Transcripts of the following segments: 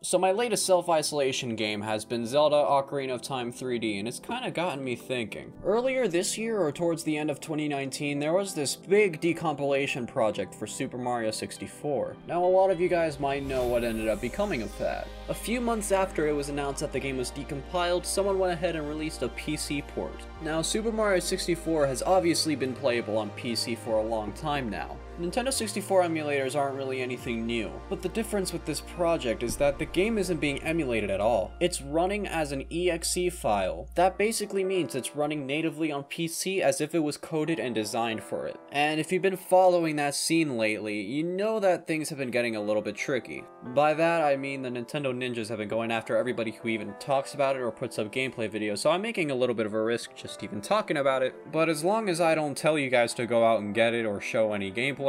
So my latest self-isolation game has been Zelda Ocarina of Time 3D, and it's kinda gotten me thinking. Earlier this year, or towards the end of 2019, there was this big decompilation project for Super Mario 64. Now a lot of you guys might know what ended up becoming of that. A few months after it was announced that the game was decompiled, someone went ahead and released a PC port. Now Super Mario 64 has obviously been playable on PC for a long time now. Nintendo 64 emulators aren't really anything new, but the difference with this project is that the game isn't being emulated at all. It's running as an exe file. That basically means it's running natively on PC as if it was coded and designed for it. And if you've been following that scene lately, you know that things have been getting a little bit tricky. By that I mean the Nintendo ninjas have been going after everybody who even talks about it or puts up gameplay videos, so I'm making a little bit of a risk just even talking about it. But as long as I don't tell you guys to go out and get it or show any gameplay,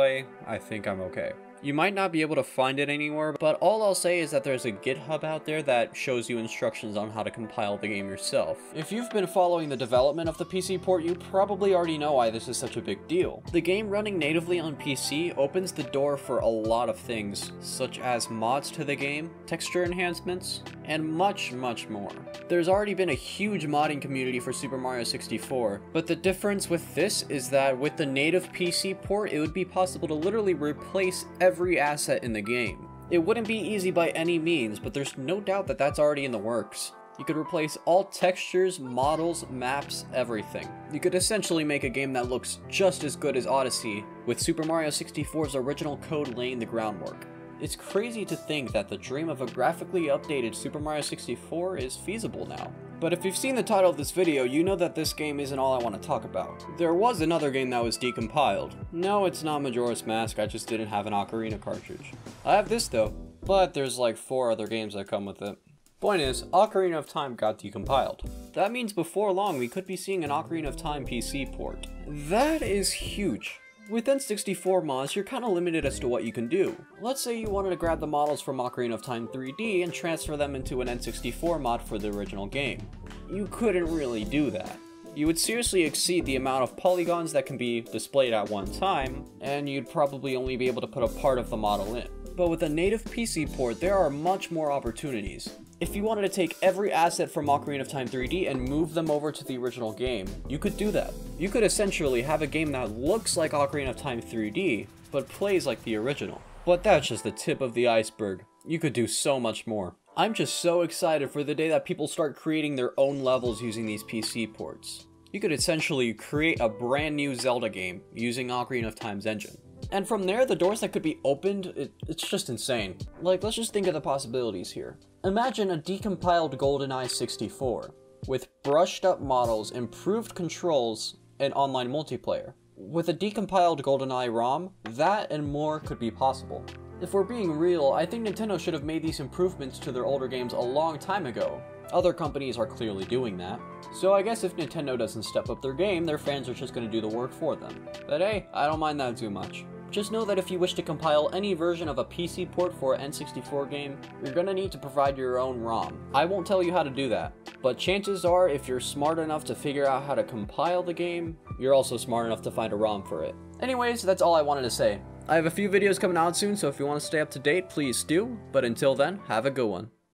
I think I'm okay. You might not be able to find it anywhere, but all I'll say is that there's a GitHub out there that shows you instructions on how to compile the game yourself. If you've been following the development of the PC port, you probably already know why this is such a big deal. The game running natively on PC opens the door for a lot of things, such as mods to the game, texture enhancements, and much more. There's already been a huge modding community for Super Mario 64, but the difference with this is that with the native PC port, it would be possible to literally replace every asset in the game. It wouldn't be easy by any means, but there's no doubt that that's already in the works. You could replace all textures, models, maps, everything. You could essentially make a game that looks just as good as Odyssey, with Super Mario 64's original code laying the groundwork. It's crazy to think that the dream of a graphically updated Super Mario 64 is feasible now. But if you've seen the title of this video, you know that this game isn't all I want to talk about. There was another game that was decompiled. No, it's not Majora's Mask, I just didn't have an Ocarina cartridge. I have this though, but there's like 4 other games that come with it. Point is, Ocarina of Time got decompiled. That means before long we could be seeing an Ocarina of Time PC port. That is huge. With N64 mods, you're kinda limited as to what you can do. Let's say you wanted to grab the models from Ocarina of Time 3D and transfer them into an N64 mod for the original game. You couldn't really do that. You would seriously exceed the amount of polygons that can be displayed at one time, and you'd probably only be able to put a part of the model in. But with a native PC port, there are much more opportunities. If you wanted to take every asset from Ocarina of Time 3D and move them over to the original game, you could do that. You could essentially have a game that looks like Ocarina of Time 3D, but plays like the original. But that's just the tip of the iceberg. You could do so much more. I'm just so excited for the day that people start creating their own levels using these PC ports. You could essentially create a brand new Zelda game using Ocarina of Time's engine. And from there, the doors that could be opened, it's just insane. Like, let's just think of the possibilities here. Imagine a decompiled GoldenEye 64, with brushed up models, improved controls, and online multiplayer. With a decompiled GoldenEye ROM, that and more could be possible. If we're being real, I think Nintendo should have made these improvements to their older games a long time ago. Other companies are clearly doing that. So I guess if Nintendo doesn't step up their game, their fans are just going to do the work for them. But hey, I don't mind that too much. Just know that if you wish to compile any version of a PC port for an N64 game, you're going to need to provide your own ROM. I won't tell you how to do that, but chances are if you're smart enough to figure out how to compile the game, you're also smart enough to find a ROM for it. Anyways, that's all I wanted to say. I have a few videos coming out soon, so if you want to stay up to date, please do, but until then, have a good one.